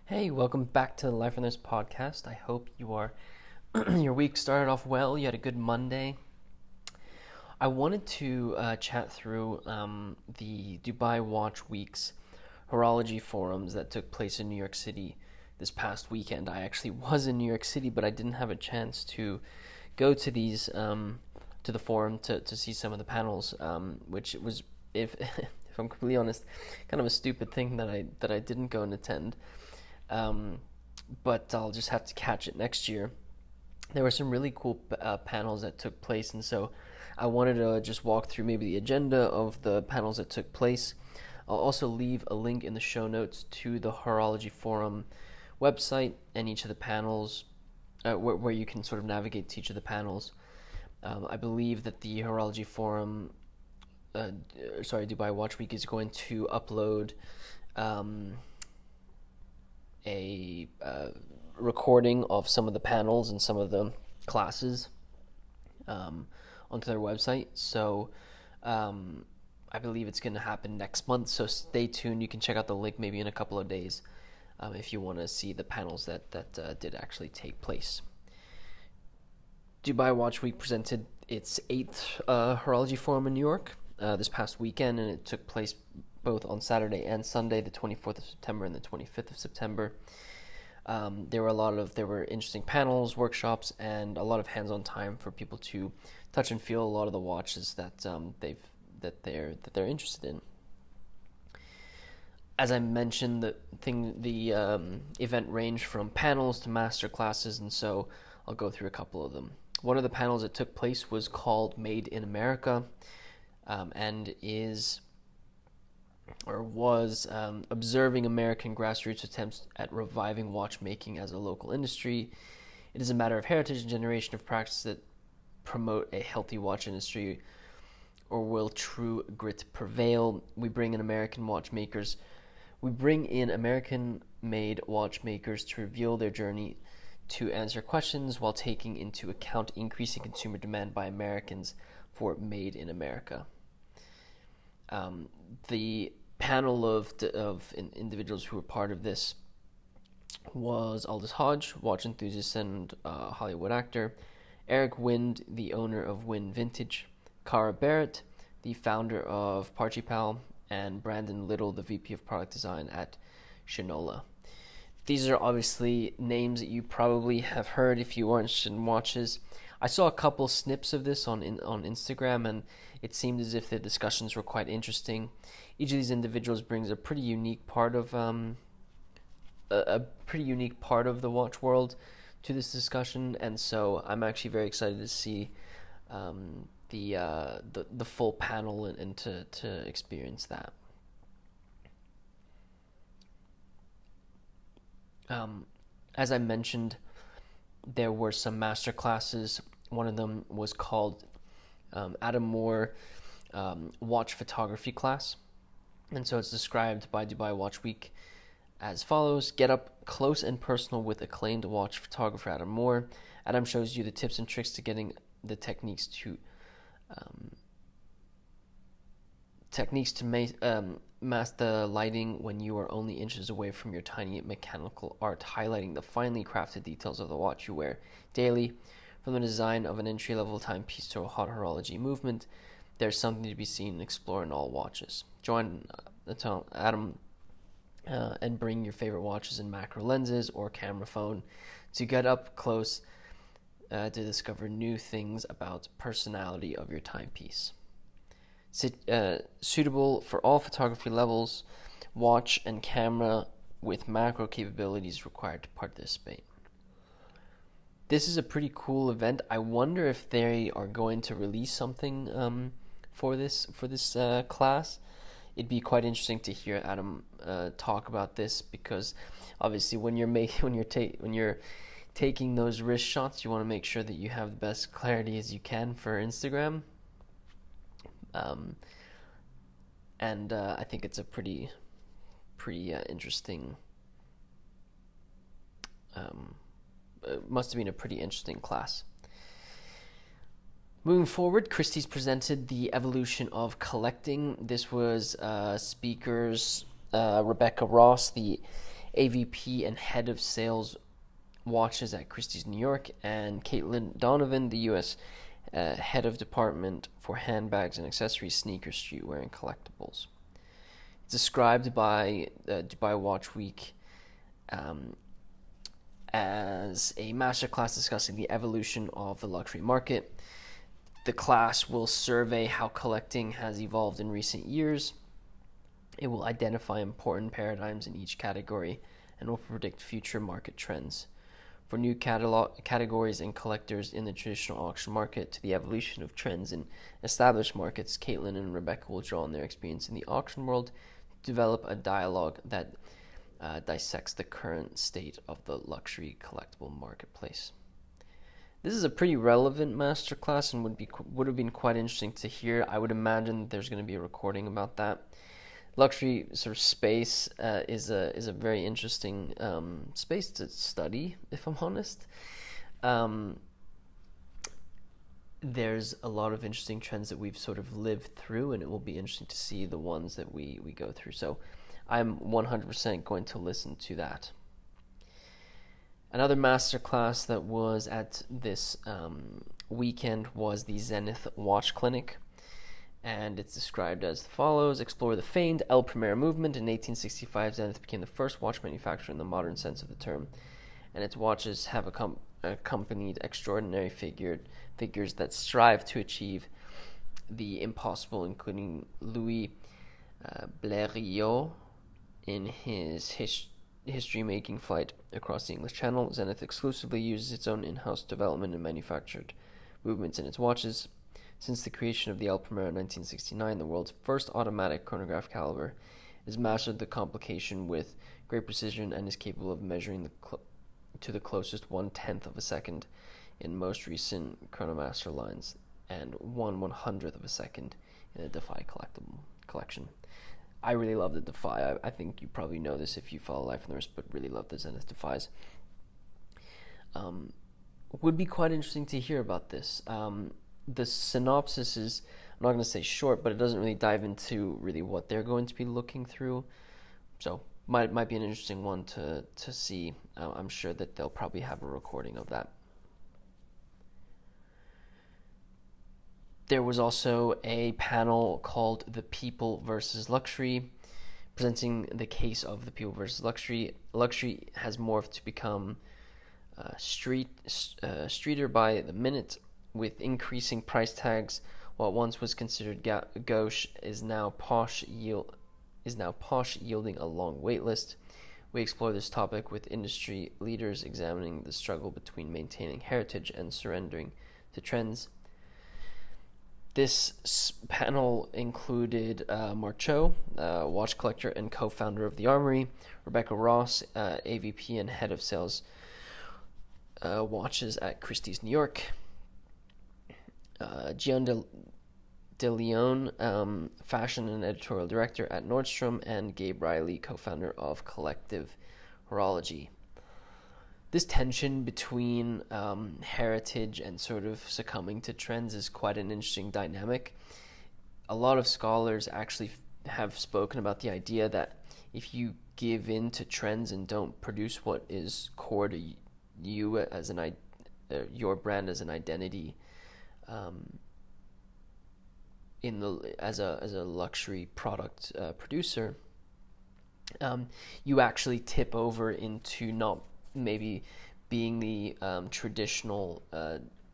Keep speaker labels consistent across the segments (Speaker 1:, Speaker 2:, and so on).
Speaker 1: Hey, welcome back to the Life on This podcast. I hope your week started off well. You had a good Monday. I wanted to chat through the Dubai Watch Week's Horology Forums that took place in New York City this past weekend. I actually was in New York City, but I didn't have a chance to go to these to the forum to see some of the panels, which was, if if I'm completely honest, kind of a stupid thing that I didn't go and attend. Um, but I'll just have to catch it next year. There were some really cool panels that took place, and so I wanted to just walk through maybe the agenda of the panels that took place. I'll also leave a link in the show notes to the Horology Forum website and each of the panels, where you can sort of navigate to each of the panels. I believe that the Horology Forum, Dubai Watch Week is going to upload a recording of some of the panels and some of the classes onto their website. So I believe it's going to happen next month. So stay tuned. You can check out the link maybe in a couple of days if you want to see the panels that did actually take place. Dubai Watch Week presented its 8th Horology Forum in New York this past weekend, and it took place both on Saturday and Sunday, the 24th of September and the 25th of September. There were interesting panels, workshops, and a lot of hands-on time for people to touch and feel a lot of the watches that they're interested in. As I mentioned, the event ranged from panels to master classes, and so I'll go through a couple of them. One of the panels that took place was called Made in America, and was observing American grassroots attempts at reviving watchmaking as a local industry. It is a matter of heritage and generation of practice that promote a healthy watch industry, or will true grit prevail? We bring in American-made watchmakers to reveal their journey to answer questions while taking into account increasing consumer demand by Americans for Made in America. The panel of individuals who were part of this was Aldous Hodge, watch enthusiast and Hollywood actor; Eric Wind, the owner of Wind Vintage; Cara Barrett, the founder of Parchipal; and Brandon Little, the VP of Product Design at Shinola. These are obviously names that you probably have heard if you are interested in watches. I saw a couple snips of this on Instagram, and it seemed as if the discussions were quite interesting. Each of these individuals brings a pretty unique part of the watch world to this discussion, and so I'm actually very excited to see the full panel and to experience that. As I mentioned, there were some master classes. One of them was called Adam Moore Watch Photography Class. And so it's described by Dubai Watch Week as follows: get up close and personal with acclaimed watch photographer Adam Moore. Adam shows you the tips and tricks to getting the techniques to mask the lighting when you are only inches away from your tiny mechanical art, highlighting the finely crafted details of the watch you wear daily. From the design of an entry-level timepiece to a hot horology movement, there's something to be seen and explored in all watches. Join Adam and bring your favorite watches and macro lenses or camera phone to get up close to discover new things about personality of your timepiece. Suitable for all photography levels, watch and camera with macro capabilities required to participate. This is a pretty cool event. I wonder if they are going to release something for this class. It'd be quite interesting to hear Adam talk about this, because obviously when you're taking those wrist shots, you want to make sure that you have the best clarity as you can for Instagram. And I think it's a pretty interesting. Must have been a pretty interesting class. Moving forward, Christie's presented the evolution of collecting. This was speakers Rebecca Ross, the AVP and head of sales watches at Christie's New York, and Caitlin Donovan, the U.S. Head of department for handbags and accessories, sneakers, streetwear, and collectibles. It's described by Dubai Watch Week as a masterclass discussing the evolution of the luxury market. The class will survey how collecting has evolved in recent years. It will identify important paradigms in each category and will predict future market trends. For new categories and collectors in the traditional auction market to the evolution of trends in established markets, Caitlin and Rebecca will draw on their experience in the auction world to develop a dialogue that dissects the current state of the luxury collectible marketplace. This is a pretty relevant masterclass and would have been quite interesting to hear. I would imagine there's going to be a recording about that. Luxury sort of space is a very interesting space to study, if I'm honest. There's a lot of interesting trends that we've sort of lived through, and it will be interesting to see the ones that we go through. So I'm 100% going to listen to that. Another masterclass that was at this weekend was the Zenith Watch Clinic, and it's described as follows: explore the famed El Primera movement. In 1865, Zenith became the first watch manufacturer in the modern sense of the term, and its watches have accompanied extraordinary figures that strive to achieve the impossible, including Louis Blériot in his history-making flight across the English Channel. Zenith exclusively uses its own in-house development and manufactured movements in its watches. Since the creation of the El Primera in 1969, the world's first automatic chronograph caliber has mastered the complication with great precision and is capable of measuring to the closest 1/10 of a second in most recent Chronomaster lines, and 1/100th of a second in the Defy collection. I really love the Defy. I think you probably know this if you follow Life on the Wrist, but really love the Zenith Defies. Would be quite interesting to hear about this. The synopsis is, I'm not going to say short, but it doesn't really dive into really what they're going to be looking through. So might be an interesting one to see. I'm sure that they'll probably have a recording of that. There was also a panel called The People versus Luxury, presenting the case of the people versus luxury. Luxury has morphed to become streeter by the minute, with increasing price tags. What once was considered gauche is now posh, yielding a long wait list. We explore this topic with industry leaders, examining the struggle between maintaining heritage and surrendering to trends. This panel included Marceau, watch collector and co-founder of The Armory, Rebecca Ross, AVP and head of sales watches at Christie's New York, Gian De Leon, fashion and editorial director at Nordstrom, and Gabe Riley, co-founder of Collective Horology. This tension between heritage and sort of succumbing to trends is quite an interesting dynamic. A lot of scholars actually have spoken about the idea that if you give in to trends and don't produce what is core to you as your brand as an identity, as a luxury product producer, you actually tip over into not maybe being the traditional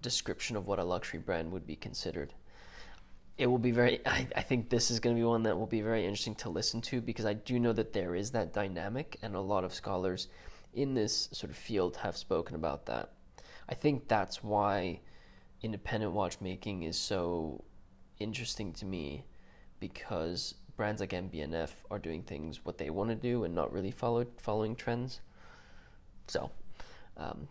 Speaker 1: description of what a luxury brand would be considered. It will be I think this is going to be one that will be very interesting to listen to, because I do know that there is that dynamic, and a lot of scholars in this sort of field have spoken about that. I think that's why independent watchmaking is so interesting to me, because brands like MB&F are doing things what they want to do and not really following trends. So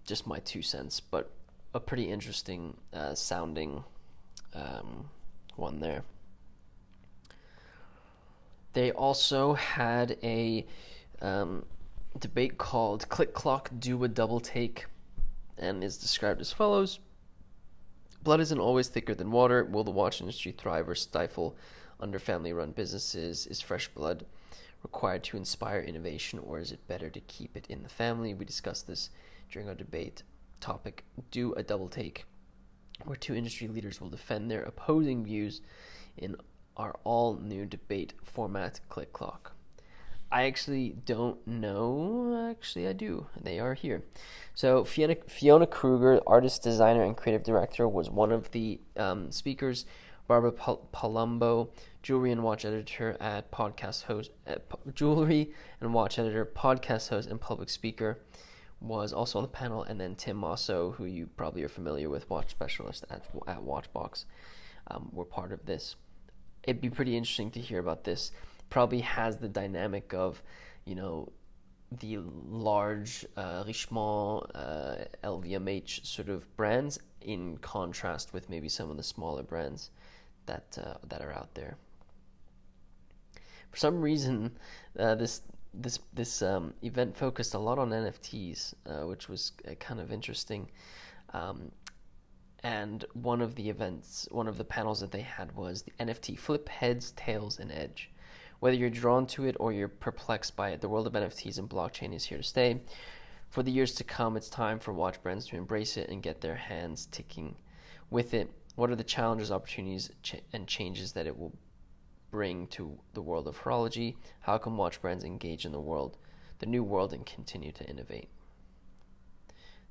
Speaker 1: just my 2 cents, but a pretty interesting sounding one there. They also had a debate called Click Clock, Do a Double Take, and is described as follows: blood isn't always thicker than water. Will the watch industry thrive or stifle under family-run businesses? Is fresh blood required to inspire innovation, or is it better to keep it in the family? We discussed this during our debate topic, Do a Double Take, where two industry leaders will defend their opposing views in our all-new debate format, Click Clock. I actually don't know. Actually, I do. They are here. So Fiona Kruger, artist, designer, and creative director, was one of the speakers. Barbara Palumbo, jewelry and watch editor, podcast host, and public speaker, was also on the panel. And then Tim Mosso, who you probably are familiar with, watch specialist at Watchbox, were part of this. It'd be pretty interesting to hear about this. Probably has the dynamic of, the large Richemont, LVMH sort of brands, in contrast with maybe some of the smaller brands that are out there. For some reason, this event focused a lot on NFTs, which was kind of interesting. And one of the panels that they had was the NFT Flip, Heads, Tails, and Edge. Whether you're drawn to it or you're perplexed by it, the world of NFTs and blockchain is here to stay. For the years to come, it's time for watch brands to embrace it and get their hands ticking with it. What are the challenges, opportunities, and changes that it will bring to the world of horology? How can watch brands engage in the new world, and continue to innovate?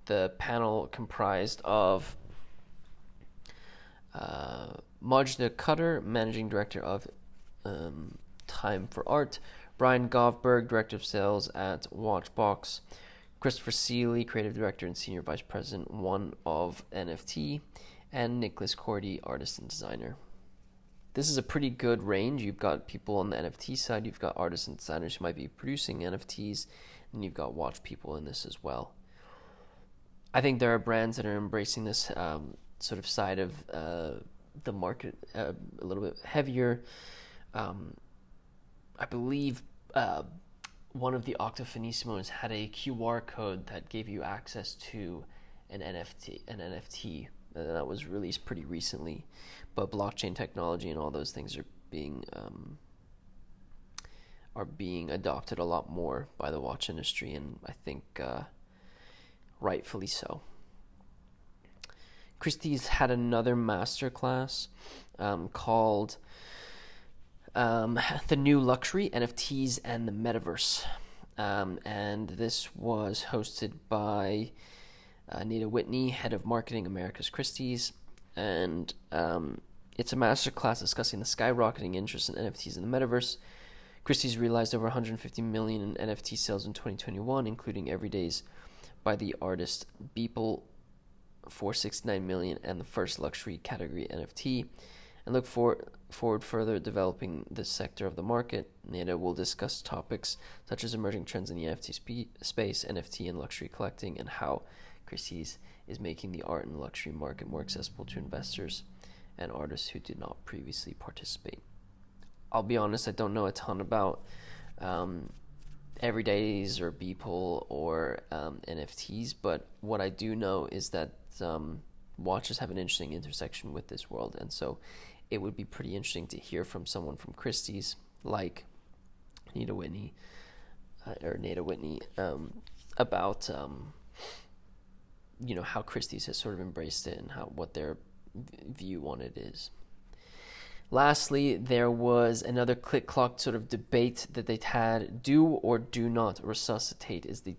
Speaker 1: The panel comprised of Majda Cutter, managing director of Time for Art, Brian Govberg, director of sales at Watchbox, Christopher Seeley, creative director and senior vice president, one of NFT, and Nicholas Cordy, artist and designer. This is a pretty good range. You've got people on the NFT side, you've got artists and designers who might be producing NFTs, and you've got watch people in this as well. I think there are brands that are embracing this sort of side of the market a little bit heavier. I believe one of the Octofinissimos had a QR code that gave you access to an NFT that was released pretty recently. But blockchain technology and all those things are being adopted a lot more by the watch industry, and I think rightfully so. Christie's had another masterclass called The New Luxury, NFTs and the Metaverse. And this was hosted by Nita Whitney, head of marketing, America's Christie's. And it's a masterclass discussing the skyrocketing interest in NFTs and the Metaverse. Christie's realized over 150 million in NFT sales in 2021, including Everydays by the artist Beeple, 469 million, and the first luxury category NFT, and look forward further developing this sector of the market. Nita will discuss topics such as emerging trends in the NFT space, NFT and luxury collecting, and how Christie's is making the art and luxury market more accessible to investors and artists who did not previously participate. I'll be honest, I don't know a ton about Everydays or Beeple or NFTs, but what I do know is that watches have an interesting intersection with this world, and so it would be pretty interesting to hear from someone from Christie's, like Nita Whitney, about how Christie's has sort of embraced it and what their view on it is. Lastly, there was another Click Clock sort of debate that they had. Do or do not resuscitate is the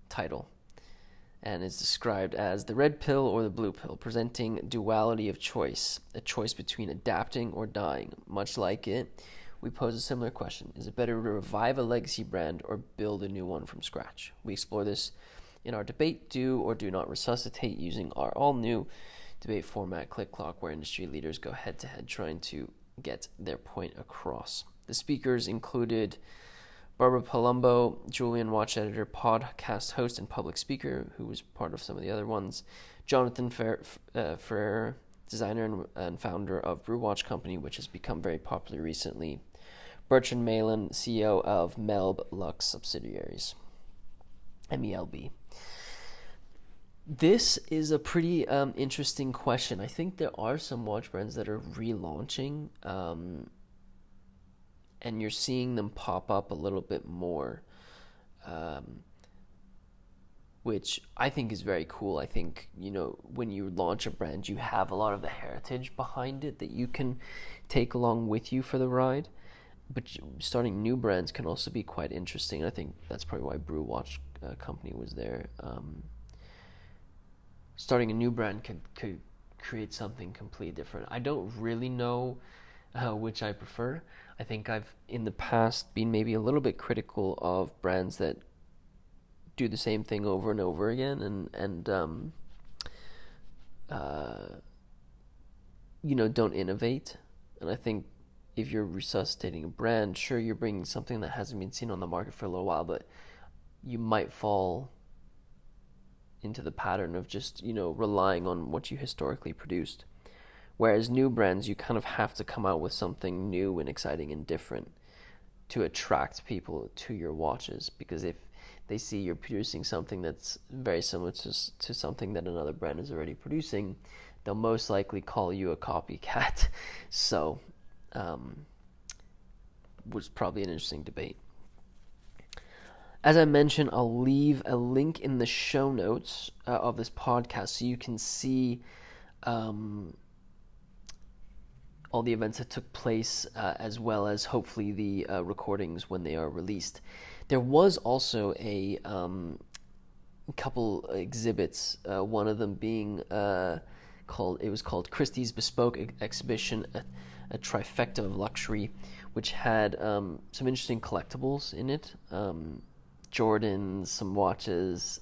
Speaker 1: title, and is described as the red pill or the blue pill, presenting duality of choice, a choice between adapting or dying. Much like it, we pose a similar question. Is it better to revive a legacy brand or build a new one from scratch? We explore this in our debate, Do or Do Not Resuscitate, using our all-new debate format, Click Clock, where industry leaders go head-to-head trying to get their point across. The speakers included Barbara Palumbo, Julian watch editor, podcast host, and public speaker, who was part of some of the other ones. Jonathan Ferrer, designer and founder of Brew Watch Company, which has become very popular recently. Bertrand Malin, CEO of Melb Lux subsidiaries, MELB. This is a pretty interesting question. I think there are some watch brands that are relaunching and you're seeing them pop up a little bit more, which I think is very cool. I think, when you launch a brand, you have a lot of the heritage behind it that you can take along with you for the ride. But starting new brands can also be quite interesting. I think that's probably why Brew Watch Company was there. Starting a new brand could create something completely different. I don't really know which I prefer. I think I've in the past been maybe a little bit critical of brands that do the same thing over and over again, and don't innovate. And I think if you're resuscitating a brand, sure, you're bringing something that hasn't been seen on the market for a little while, but you might fall into the pattern of just, relying on what you historically produced. Whereas new brands, you kind of have to come out with something new and exciting and different to attract people to your watches, because if they see you're producing something that's very similar to something that another brand is already producing, they'll most likely call you a copycat. So, was probably an interesting debate. As I mentioned, I'll leave a link in the show notes of this podcast so you can see all the events that took place, as well as hopefully the recordings when they are released. There was also a couple exhibits, one of them being called Christie's Bespoke Exhibition, a trifecta of luxury, which had some interesting collectibles in it. Jordans, some watches.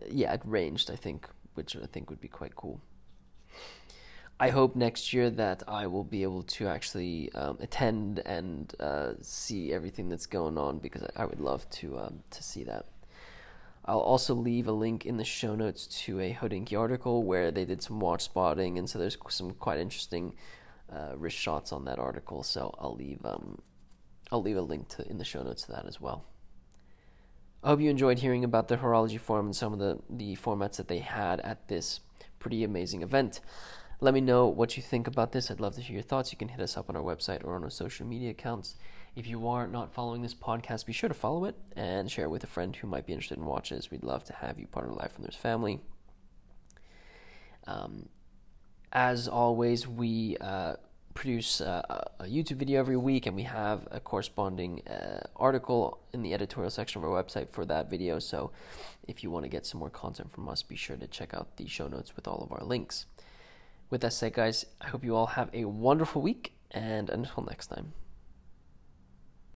Speaker 1: It ranged, I think, which I think would be quite cool. I hope next year that I will be able to actually attend and see everything that's going on, because I would love to see that. I'll also leave a link in the show notes to a Hodinkee article where they did some watch spotting, and so there's some quite interesting wrist shots on that article. So I'll leave a link in the show notes to that as well. I hope you enjoyed hearing about the Horology Forum and some of the formats that they had at this pretty amazing event. Let me know what you think about this. I'd love to hear your thoughts. You can hit us up on our website or on our social media accounts. If you are not following this podcast, be sure to follow it and share it with a friend who might be interested in watches. We'd love to have you part of the Life from There's family. As always, we produce a YouTube video every week, and we have a corresponding article in the editorial section of our website for that video. So if you want to get some more content from us, be sure to check out the show notes with all of our links. With that said, guys, I hope you all have a wonderful week, and until next time.